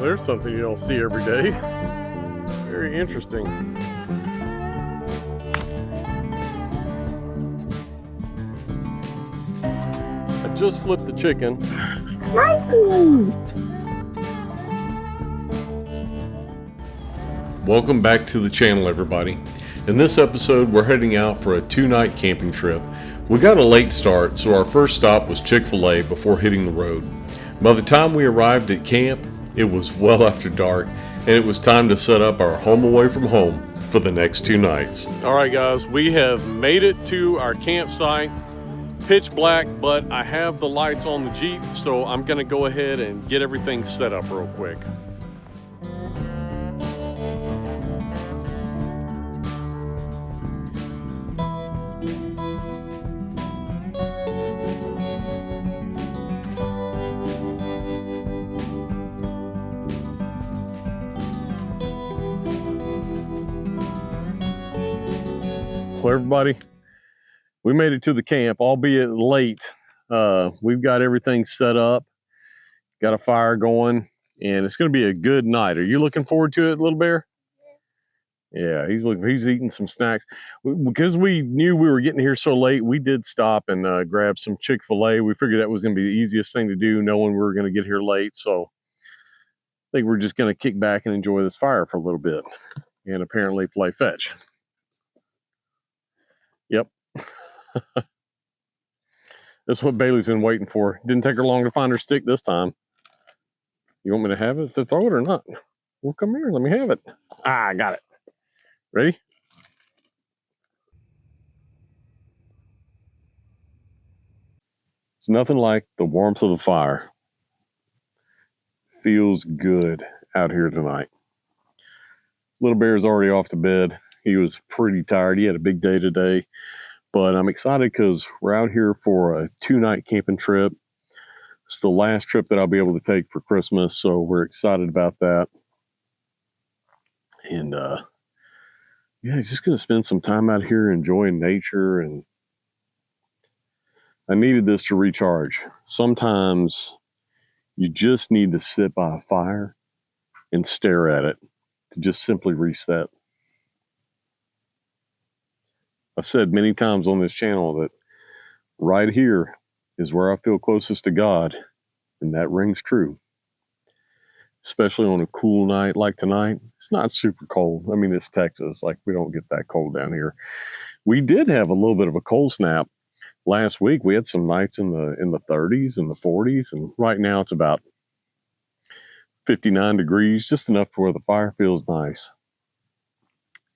there's something you don't see every day. Very interesting. I just flipped the chicken. Welcome back to the channel, everybody. In this episode, we're heading out for a 2-night camping trip. We got a late start, so our first stop was Chick-fil-A before hitting the road. By the time we arrived at camp, it was well after dark, and it was time to set up our home away from home for the next 2 nights. All right, guys, we have made it to our campsite. Pitch black, but I have the lights on the Jeep, so I'm gonna go ahead and get everything set up real quick. Well, everybody, we made it to the camp, albeit late. We've got everything set up, got a fire going, and it's going to be a good night. Are you looking forward to it, Little Bear? Yeah, he's eating some snacks. Because we knew we were getting here so late, we did stop and grab some Chick-fil-A. We figured that was going to be the easiest thing to do, knowing we were going to get here late. So I think we're just going to kick back and enjoy this fire for a little bit, and apparently play fetch. Yep. That's what Bailey's been waiting for. Didn't take her long to find her stick this time. You want me to have it to throw it or not? Well, come here. Let me have it. Ah, I got it. Ready? It's nothing like the warmth of the fire. Feels good out here tonight. Little Bear's already off to bed. He was pretty tired. He had a big day today. But I'm excited because we're out here for a 2-night camping trip. It's the last trip that I'll be able to take for Christmas, so we're excited about that. And yeah, just going to spend some time out here enjoying nature. And I needed this to recharge. Sometimes you just need to sit by a fire and stare at it to just simply reset. I've said many times on this channel that right here is where I feel closest to God, and that rings true. Especially on a cool night like tonight. It's not super cold. I mean, it's Texas. Like, we don't get that cold down here. We did have a little bit of a cold snap last week. We had some nights in the 30s and the 40s, and right now it's about 59 degrees, just enough to where the fire feels nice.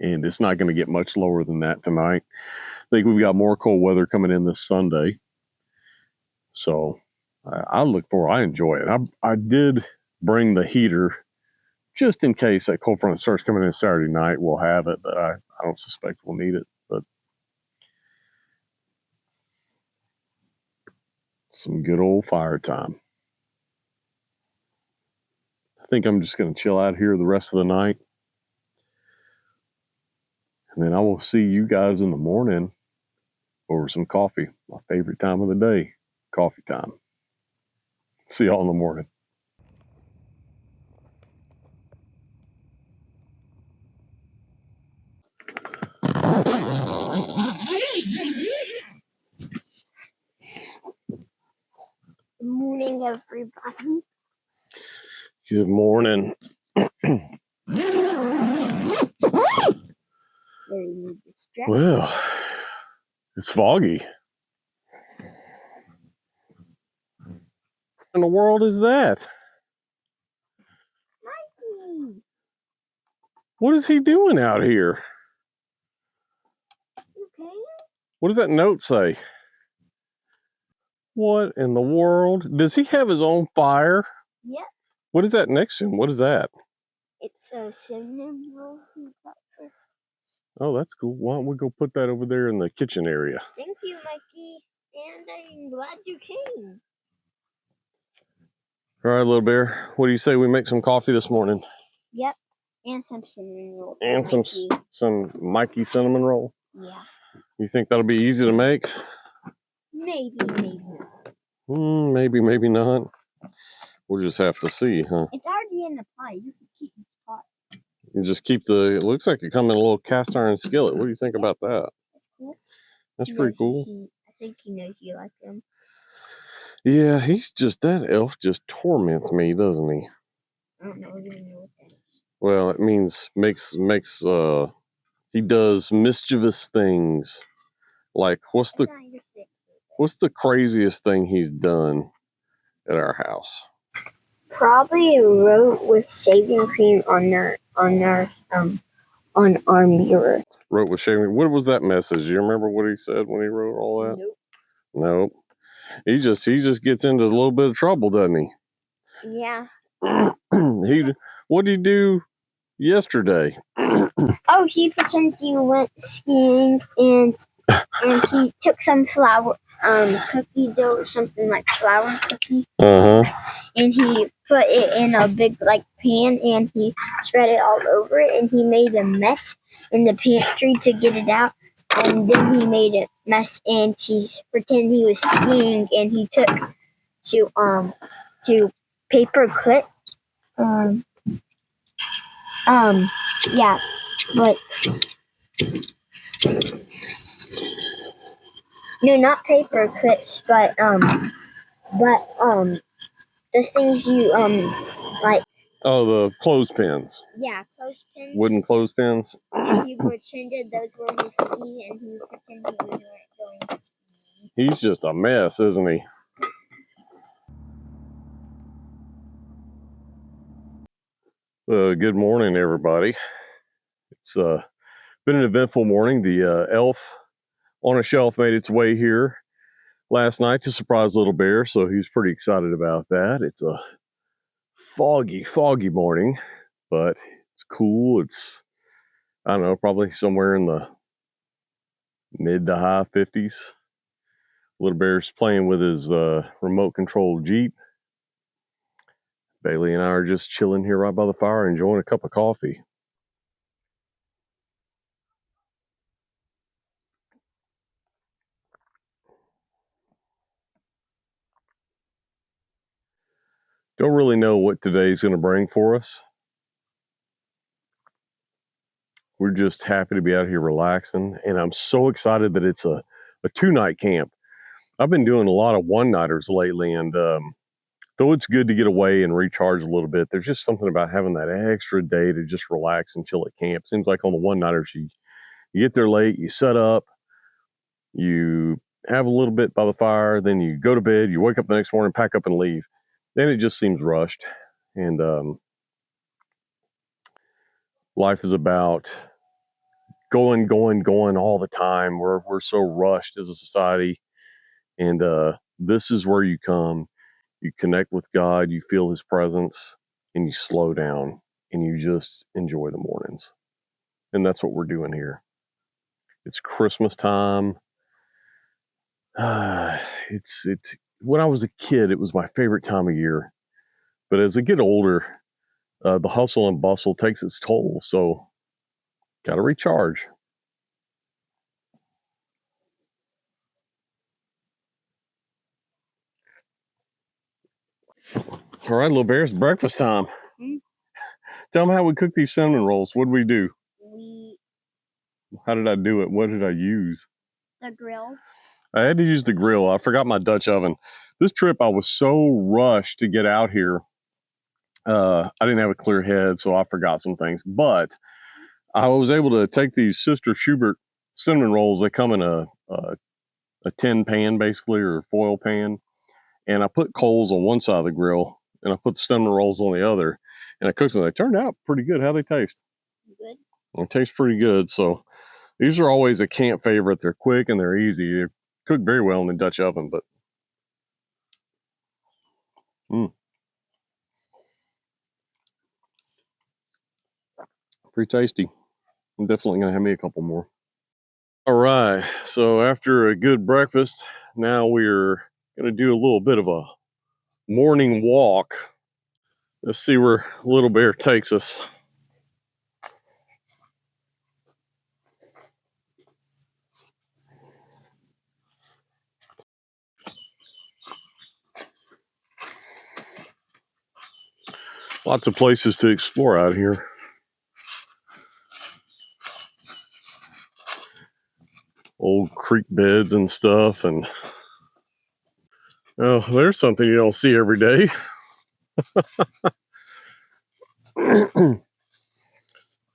And it's not going to get much lower than that tonight. I think we've got more cold weather coming in this Sunday. So I enjoy it. I did bring the heater just in case that cold front starts coming in Saturday night. We'll have it, but I don't suspect we'll need it. But some good old fire time. I think I'm just going to chill out here the rest of the night. And then I will see you guys in the morning over some coffee. My favorite time of the day, coffee time. See y'all in the morning. Good morning, everybody. Good morning. Well, it's foggy. What in the world is that? Mikey. What is he doing out here? Okay. What does that note say? What in the world? Does he have his own fire? Yep. What is that next to him? What is that? It's a cinnamon roll. Oh, that's cool. Why don't we go put that over there in the kitchen area? Thank you, Mikey. And I'm glad you came. All right, Little Bear. What do you say we make some coffee this morning? Yep. And some cinnamon roll. And some Mikey cinnamon roll? Yeah. You think that'll be easy to make? Maybe not. Maybe not. We'll just have to see, huh? It's already in the pot. You can keep the pot. You just keep the. It looks like it come in a little cast iron skillet. What do you think about that? That's cool. That's pretty cool. I think he knows you like him. Yeah, he's just that elf just torments me, doesn't he? I don't know even know what that is. Well, it means makes he does mischievous things. Like what's the craziest thing he's done at our house? Probably wrote with shaving cream on our mirror. Wrote with shaving. What was that message? You remember what he said when he wrote all that? Nope. He just gets into a little bit of trouble, doesn't he? Yeah. What did he do yesterday? Oh, he pretends he went skiing and he took some flour cookie dough or something like flour cookie. And he put it in a big pan and he spread it all over it and he made a mess in the pantry to get it out. And then he made a mess and he pretended he was skiing and he took to paper clip. Yeah, but no, not paper clips, but the things you like. Oh, the clothespins. Yeah, clothespins. Wooden clothespins. He pretended those were his ski, and he pretended he was going skiing. He's just a mess, isn't he? Good morning, everybody. It's been an eventful morning. The elf on a shelf made its way here last night to surprise Little Bear, so he's pretty excited about that. It's a foggy morning, but it's cool. It's, I don't know, probably somewhere in the mid to high 50s. Little Bear's playing with his remote controlled Jeep. Bailey and I are just chilling here right by the fire, enjoying a cup of coffee. Don't really know what today's going to bring for us. We're just happy to be out here relaxing, and I'm so excited that it's a 2-night camp. I've been doing a lot of one-nighters lately, and though it's good to get away and recharge a little bit, there's just something about having that extra day to just relax and chill at camp. Seems like on the one-nighters, you get there late, you set up, you have a little bit by the fire, then you go to bed, you wake up the next morning, pack up and leave. Then it just seems rushed. And life is about going all the time. We're so rushed as a society. And this is where you come, you connect with God, you feel his presence, and you slow down and you just enjoy the mornings. And that's what we're doing here. It's Christmas time. It's when I was a kid, it was my favorite time of year. But as I get older, the hustle and bustle takes its toll. So, got to recharge. All right, Little Bear, it's breakfast time. Tell them how we cook these cinnamon rolls. What did we do? How did I do it? What did I use? The grill. I had to use the grill. I forgot my Dutch oven. This trip, I was so rushed to get out here. I didn't have a clear head, so I forgot some things. But I was able to take these Sister Schubert cinnamon rolls. They come in a tin pan, basically, or foil pan. And I put coals on one side of the grill, and I put the cinnamon rolls on the other. And I cooked them. They turned out pretty good. How they taste? Good. It tastes pretty good. So these are always a camp favorite. They're quick and they're easy. They cook very well in the Dutch oven, but pretty tasty. I'm definitely going to have me a couple more. All right. So after a good breakfast, now we're going to do a little bit of a morning walk. Let's see where Little Bear takes us. Lots of places to explore out here. Old creek beds and stuff. And oh, there's something you don't see every day. It's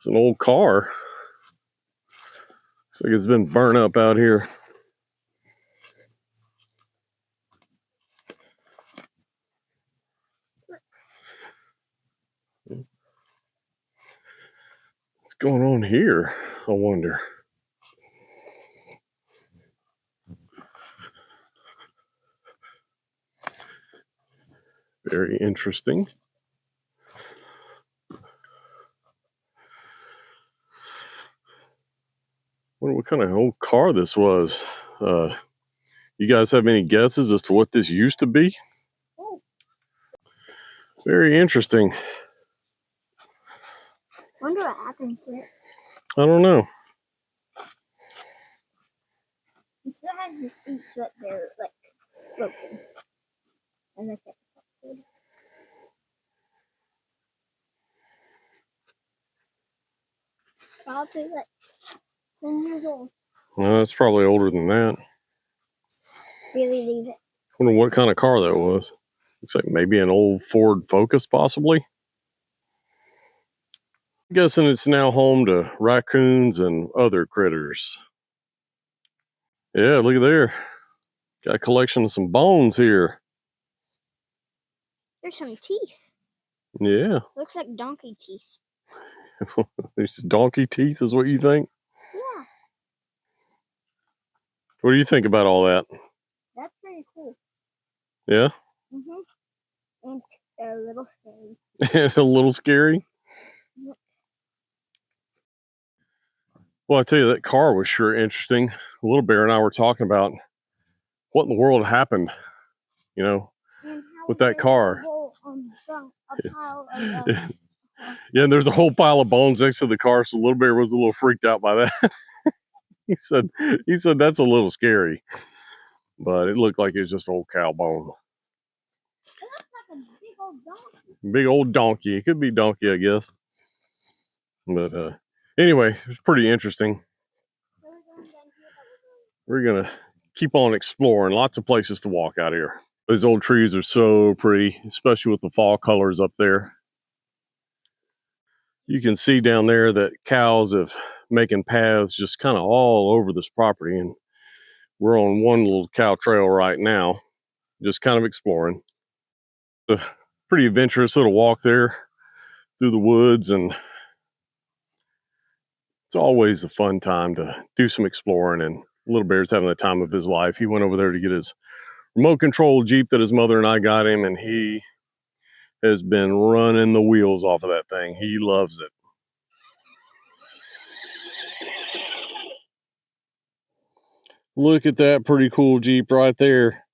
an old car. Looks like it's been burnt up out here. What's going on here? I wonder. Very interesting. Wonder what kind of old car this was. You guys have any guesses as to what this used to be? Very interesting. Wonder what happened to it. I don't know. It still has the seats, but they're like broken. And look at it. Probably like 10 years old. Well, it's probably older than that. Really leave it. Wonder what kind of car that was. Looks like maybe an old Ford Focus, possibly. I'm guessing it's now home to raccoons and other critters. Yeah, look at there. Got a collection of some bones here. There's some teeth. Yeah. Looks like donkey teeth. There's donkey teeth is what you think? Yeah. What do you think about all that? That's pretty cool. Yeah? And a little scary. A little scary? Yep. Well, I tell you, that car was sure interesting. Little Bear and I were talking about what in the world happened, with that car. Yeah, and there's a whole pile of bones next to the car, so Little Bear was a little freaked out by that. He said that's a little scary, but it looked like it was just an old cow bone. It looks like a big old donkey. Big old donkey. It could be donkey, I guess. But anyway, it's pretty interesting. We're gonna keep on exploring. Lots of places to walk out here. Those old trees are so pretty, especially with the fall colors up there. You can see down there that cows have making paths just kind of all over this property, and we're on one little cow trail right now, just kind of exploring. It's a pretty adventurous little walk there through the woods, and it's always a fun time to do some exploring, and Little Bear's having the time of his life. He went over there to get his remote control Jeep that his mother and I got him, and he has been running the wheels off of that thing. He loves it. Look at that pretty cool Jeep right there.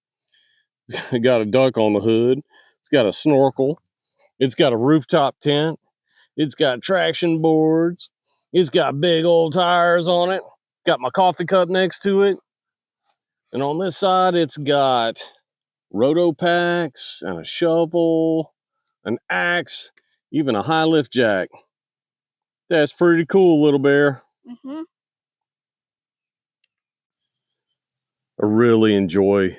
It's got a duck on the hood. It's got a snorkel. It's got a rooftop tent. It's got traction boards. It's got big old tires on it. Got my coffee cup next to it. And on this side, it's got roto packs and a shovel, an axe, even a high lift jack. That's pretty cool, Little Bear. I really enjoy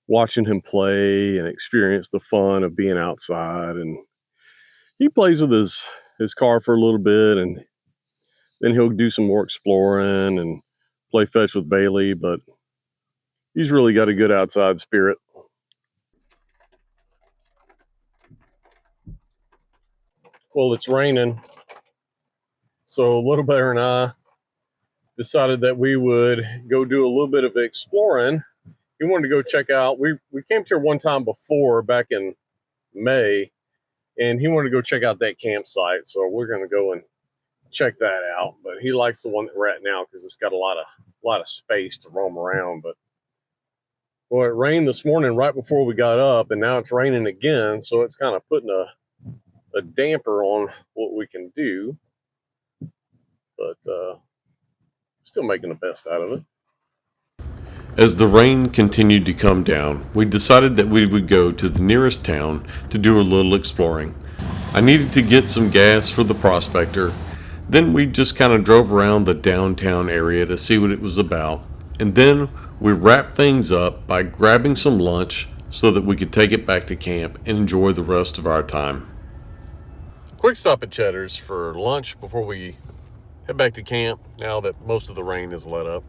watching him play and experience the fun of being outside. And he plays with his car for a little bit, and then he'll do some more exploring and play fetch with Bailey, but he's really got a good outside spirit. Well, it's raining, so Little Bear and I decided that we would go do a little bit of exploring. He wanted to go check out, we came here one time before back in May, and he wanted to go check out that campsite, so we're going to go and check that out. But he likes the one that we're at now because it's got a lot of space to roam around. But well, it rained this morning right before we got up, and now it's raining again, so it's kind of putting a damper on what we can do, but still making the best out of it. As the rain continued to come down, we decided that we would go to the nearest town to do a little exploring. I needed to get some gas for the Prospector. Then we just kind of drove around the downtown area to see what it was about. And then we wrapped things up by grabbing some lunch so that we could take it back to camp and enjoy the rest of our time. Quick stop at Cheddar's for lunch before we head back to camp now that most of the rain is let up.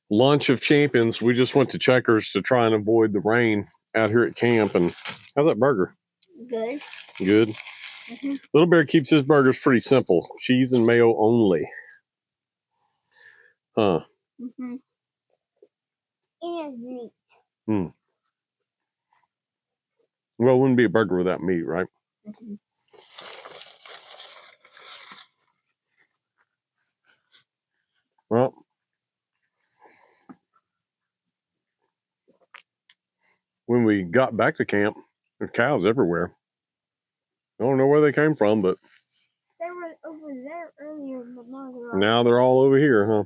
Lunch of champions. We just went to Checkers to try and avoid the rain out here at camp. And how's that burger? Good. Good. Mm-hmm. Little Bear keeps his burgers pretty simple. Cheese and mayo only. Huh. Mm-hmm. And meat. Well, it wouldn't be a burger without meat, right? Mm-hmm. Well, when we got back to camp, there's cows everywhere. I don't know where they came from, but they were over there earlier, but now they're all over here, huh?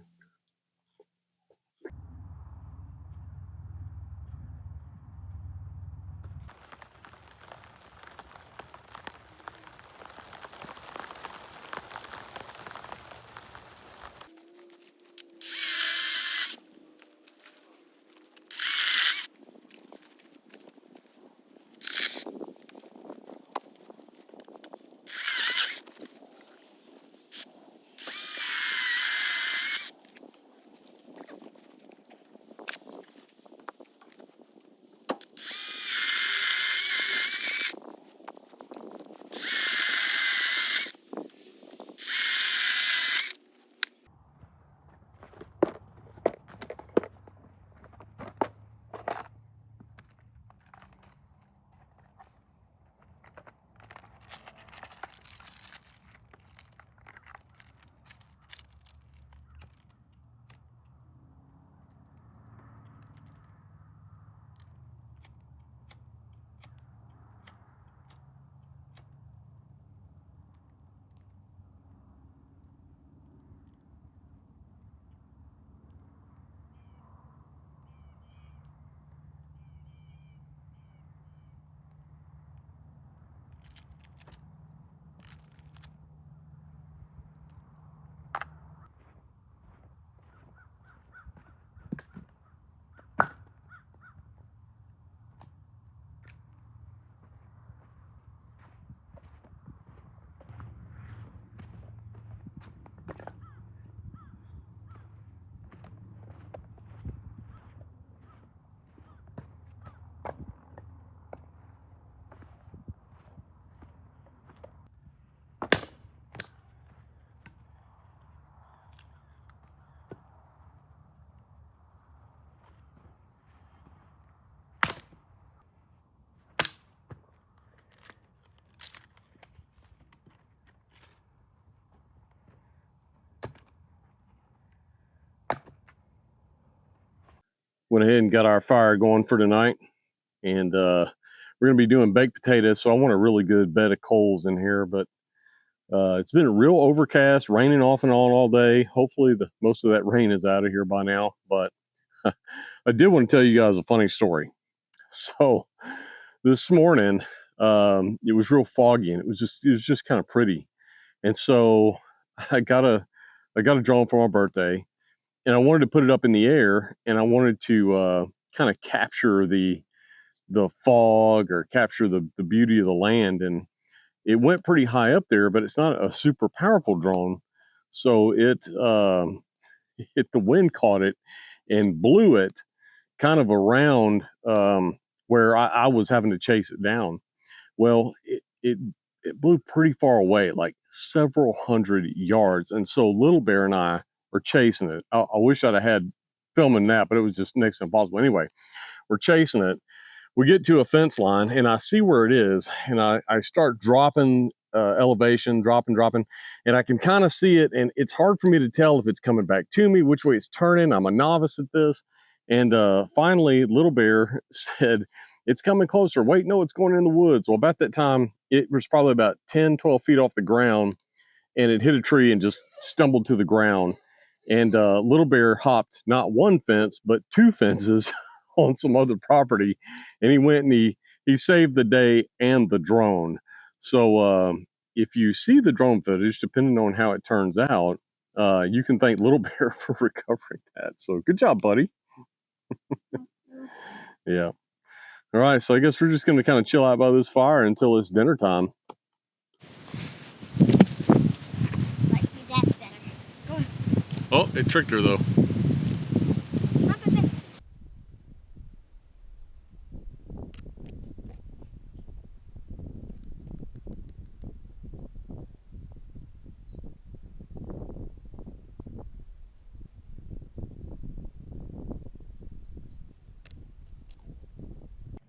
Went ahead and got our fire going for tonight, and we're going to be doing baked potatoes. So I want a really good bed of coals in here, but it's been real overcast, raining off and on all day. Hopefully most of that rain is out of here by now, but I did want to tell you guys a funny story. So this morning, it was real foggy, and it was just kind of pretty. And so I got a drone for my birthday, and I wanted to put it up in the air, and I wanted to kind of capture the fog or capture the beauty of the land. And it went pretty high up there, but it's not a super powerful drone. So the wind caught it and blew it kind of around where I was having to chase it down. Well, it blew pretty far away, like several hundred yards. And so Little Bear and I were chasing it. I wish I'd have had filming that, but it was just next to impossible. Anyway, we're chasing it. We get to a fence line, and I see where it is, and I start dropping elevation, dropping, and I can kind of see it, and it's hard for me to tell if it's coming back to me, which way it's turning. I'm a novice at this, And finally, Little Bear said, "It's coming closer. Wait, no, it's going in the woods." Well, about that time, it was probably about 10, 12 feet off the ground, and it hit a tree and just stumbled to the ground. And Little Bear hopped not one fence, but two fences on some other property. And he went and he saved the day and the drone. So if you see the drone footage, depending on how it turns out, you can thank Little Bear for recovering that. So good job, buddy. Yeah. All right. So I guess we're just going to kind of chill out by this fire until it's dinner time. That's better. Go on. Oh, it tricked her though.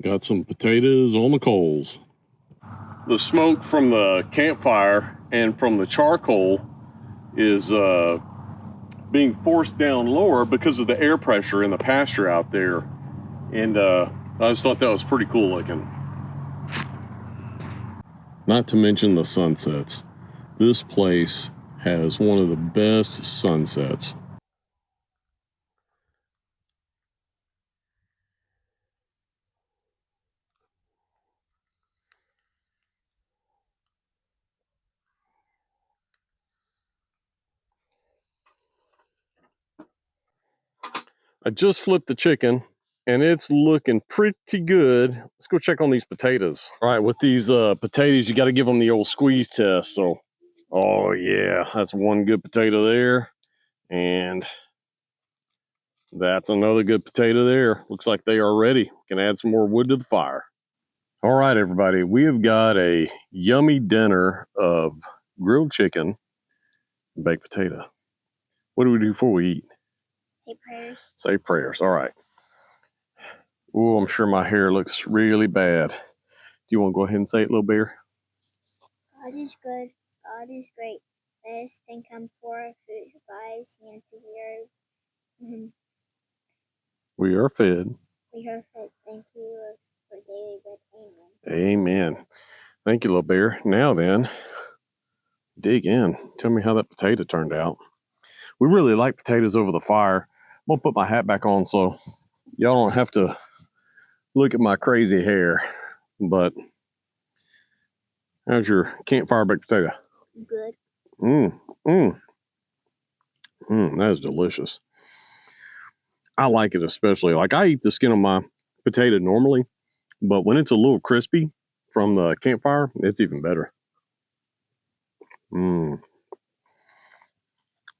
Got some potatoes on the coals. The smoke from the campfire and from the charcoal is being forced down lower because of the air pressure in the pasture out there. And I just thought that was pretty cool looking. Not to mention the sunsets. This place has one of the best sunsets. I just flipped the chicken and it's looking pretty good. Let's go check on these potatoes. All right, with these potatoes, you got to give them the old squeeze test. So, oh yeah, that's one good potato there. And that's another good potato there. Looks like they are ready. We can add some more wood to the fire. All right, everybody, we have got a yummy dinner of grilled chicken and baked potato. What do we do before we eat? Say prayers. Say prayers. All right. Oh, I'm sure my hair looks really bad. Do you want to go ahead and say it, Little Bear? God is good. God is great. Best thing come forth who buys and to hear. We are fed. We are fed. Thank you for daily bread. Amen. Amen. Thank you, Little Bear. Now then, dig in. Tell me how that potato turned out. We really like potatoes over the fire. I'm going to put my hat back on so y'all don't have to look at my crazy hair. But how's your campfire baked potato? Good. That is delicious. I like it especially. Like, I eat the skin of my potato normally, but when it's a little crispy from the campfire, it's even better.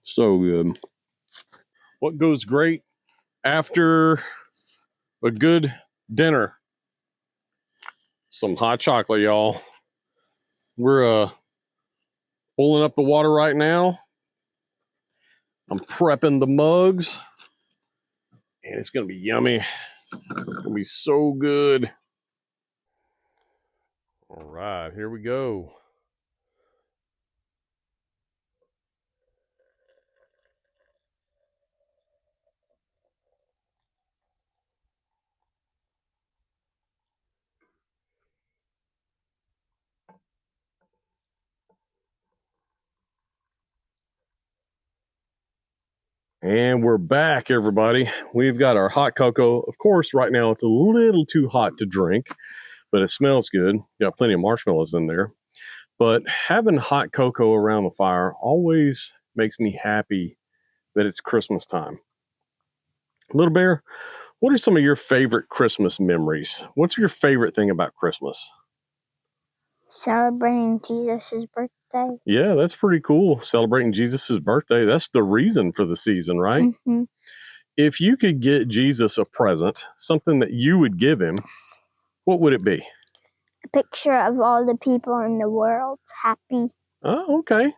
So good. What goes great after a good dinner? Some hot chocolate, y'all. We're pulling up the water right now. I'm prepping the mugs, and it's gonna be yummy. It's gonna be so good. All right, here we go. And we're back, everybody. We've got our hot cocoa. Of course, right now it's a little too hot to drink, but it smells good. Got plenty of marshmallows in there. But having hot cocoa around the fire always makes me happy that it's Christmas time. Little Bear, what are some of your favorite Christmas memories? What's your favorite thing about Christmas? Celebrating Jesus' birthday. Yeah, that's pretty cool. Celebrating Jesus' birthday. That's the reason for the season, right? Mm-hmm. If you could get Jesus a present, something that you would give him, what would it be? A picture of all the people in the world happy. Oh, okay.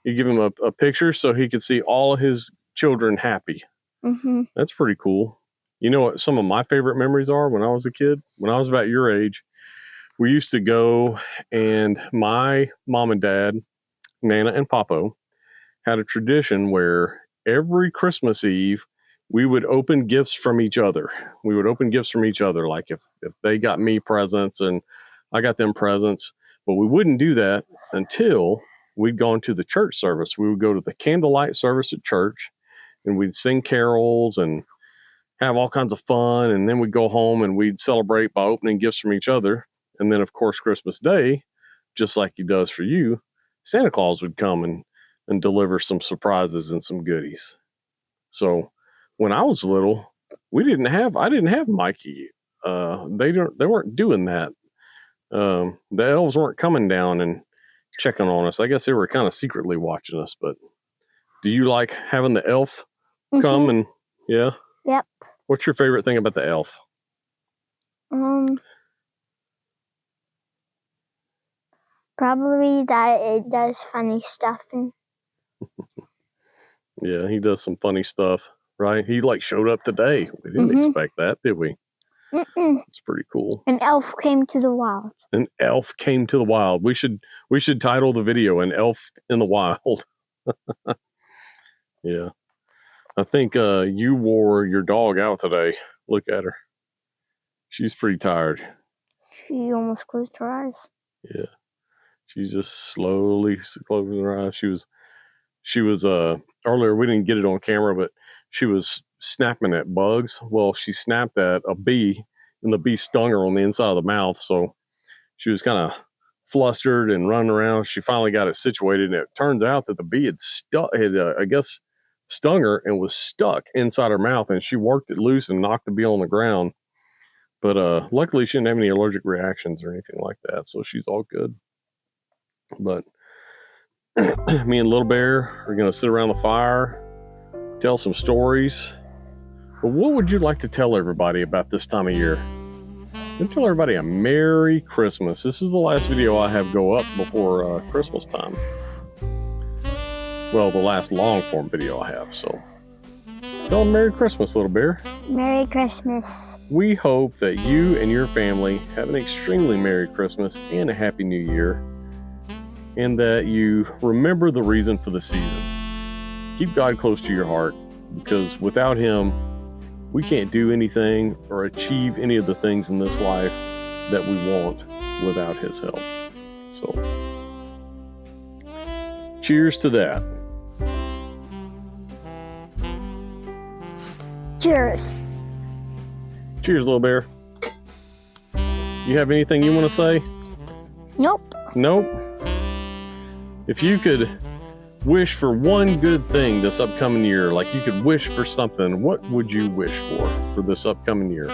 You give him a picture so he could see all of his children happy. Mm-hmm. That's pretty cool. You know what some of my favorite memories are when I was a kid? When I was about your age, we used to go, and my mom and dad, Nana and Papo, had a tradition where every Christmas Eve we would open gifts from each other. Like if they got me presents and I got them presents, but we wouldn't do that until we'd gone to the church service. We would go to the candlelight service at church, and we'd sing carols and have all kinds of fun. And then we'd go home and we'd celebrate by opening gifts from each other. And then, of course, Christmas Day, just like he does for you, Santa Claus would come and deliver some surprises and some goodies. So when I was little, I didn't have Mikey. They weren't doing that. The elves weren't coming down and checking on us. I guess they were kind of secretly watching us. But do you like having the elf come and yeah? Yep. What's your favorite thing about the elf? Probably that it does funny stuff. Yeah, he does some funny stuff, right? He showed up today. We didn't expect that, did we? It's pretty cool. An elf came to the wild. An elf came to the wild. We should title the video "An Elf in the Wild." Yeah. I think you wore your dog out today. Look at her. She's pretty tired. She almost closed her eyes. Yeah. She's just slowly closing her eyes. She was earlier, we didn't get it on camera, but she was snapping at bugs. Well, she snapped at a bee, and the bee stung her on the inside of the mouth. So she was kind of flustered and running around. She finally got it situated, and it turns out that the bee had stung her and was stuck inside her mouth, and she worked it loose and knocked the bee on the ground. But luckily, she didn't have any allergic reactions or anything like that, so she's all good. But me and Little Bear are going to sit around the fire, tell some stories. But what would you like to tell everybody about this time of year? And tell everybody a Merry Christmas. This is the last video I have go up before Christmas time. Well, the last long form video I have, so tell them Merry Christmas, Little Bear. Merry Christmas. We hope that you and your family have an extremely Merry Christmas and a Happy New Year, and that you remember the reason for the season. Keep God close to your heart, because without Him, we can't do anything or achieve any of the things in this life that we want without His help. So, cheers to that. Cheers. Cheers, Little Bear. You have anything you want to say? Nope. Nope. If you could wish for one good thing this upcoming year, like you could wish for something, what would you wish for this upcoming year?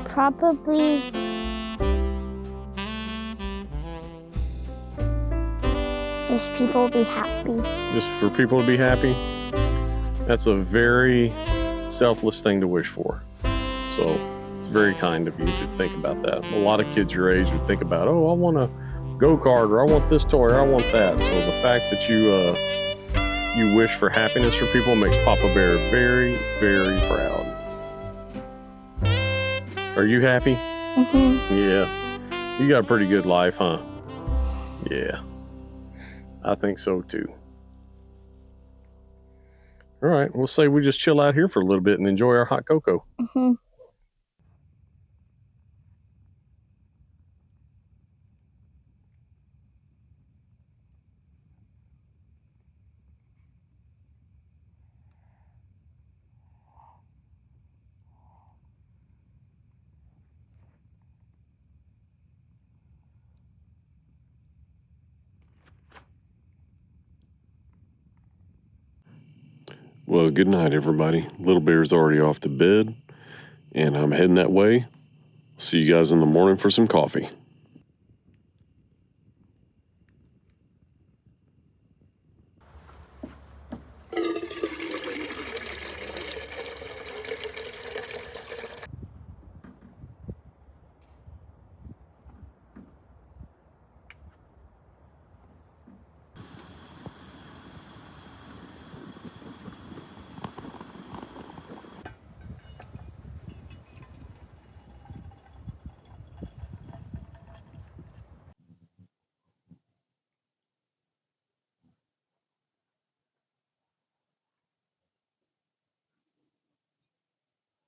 Probably just people be happy. Just for people to be happy? That's a very selfless thing to wish for. So it's very kind of you to think about that. A lot of kids your age would think about, oh, I want a go-kart, or I want this toy, or I want that. So the fact that you wish for happiness for people makes Papa Bear very, very proud. Are you happy? Yeah. You got a pretty good life, huh? Yeah. I think so too. All right, we'll say we just chill out here for a little bit and enjoy our hot cocoa. Well, good night, everybody. Little Bear's already off to bed, and I'm heading that way. See you guys in the morning for some coffee.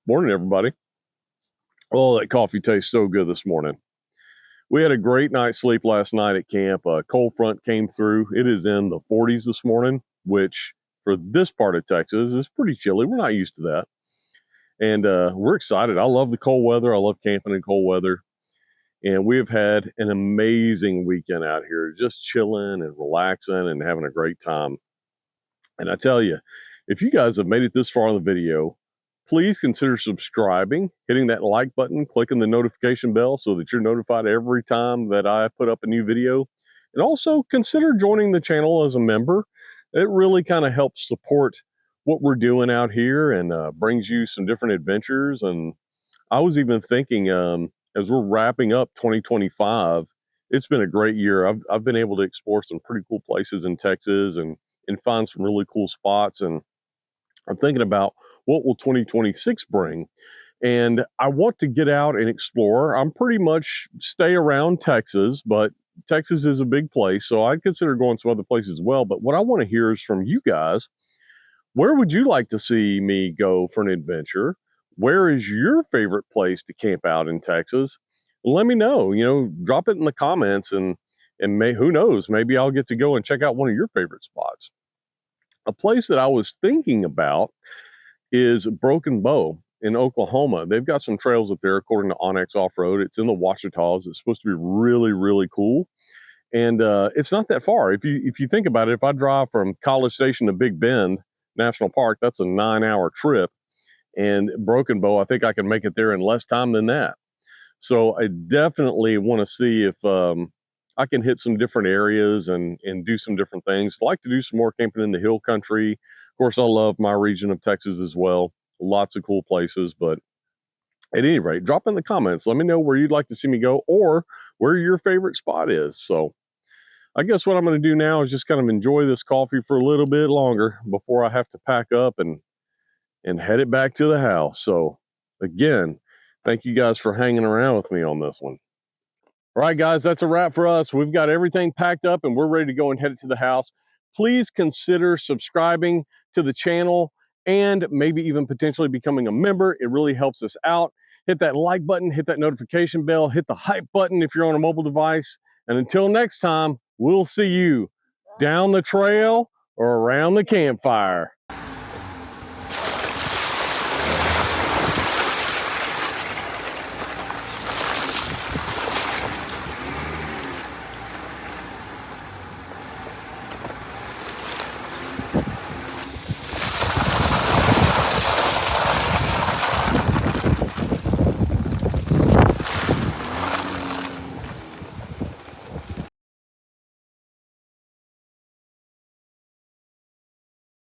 Morning, everybody. Oh, that coffee tastes so good this morning. We had a great night's sleep last night at camp. A cold front came through. It is in the 40s this morning, which for this part of Texas is pretty chilly. We're not used to that. And we're excited. I love the cold weather. I love camping in cold weather. And we have had an amazing weekend out here, just chilling and relaxing and having a great time. And I tell you, if you guys have made it this far in the video, please consider subscribing, hitting that like button, clicking the notification bell so that you're notified every time that I put up a new video. And also consider joining the channel as a member. It really kind of helps support what we're doing out here and brings you some different adventures. And I was even thinking, as we're wrapping up 2025, it's been a great year. I've been able to explore some pretty cool places in Texas and find some really cool spots. And I'm thinking about what will 2026 bring. And I want to get out and explore. I'm pretty much stay around Texas, but Texas is a big place. So I'd consider going some other places as well. But what I want to hear is from you guys. Where would you like to see me go for an adventure? Where is your favorite place to camp out in Texas? Let me know, drop it in the comments and who knows, maybe I'll get to go and check out one of your favorite spots. A place that I was thinking about is Broken Bow in Oklahoma. They've got some trails up there according to Onyx Off-Road. It's in the Ouachitas. It's supposed to be really, really cool. And it's not that far. If you think about it, if I drive from College Station to Big Bend National Park, that's a 9-hour trip. And Broken Bow, I think I can make it there in less time than that. So I definitely want to see if I can hit some different areas and do some different things. I'd like to do some more camping in the hill country. Of course, I love my region of Texas as well. Lots of cool places. But at any rate, drop in the comments. Let me know where you'd like to see me go or where your favorite spot is. So I guess what I'm going to do now is just kind of enjoy this coffee for a little bit longer before I have to pack up and head it back to the house. So again, thank you guys for hanging around with me on this one. All right, guys, that's a wrap for us. We've got everything packed up and we're ready to go and head it to the house. Please consider subscribing to the channel and maybe even potentially becoming a member. It really helps us out. Hit that like button, hit that notification bell, hit the hype button if you're on a mobile device. And until next time, we'll see you down the trail or around the campfire.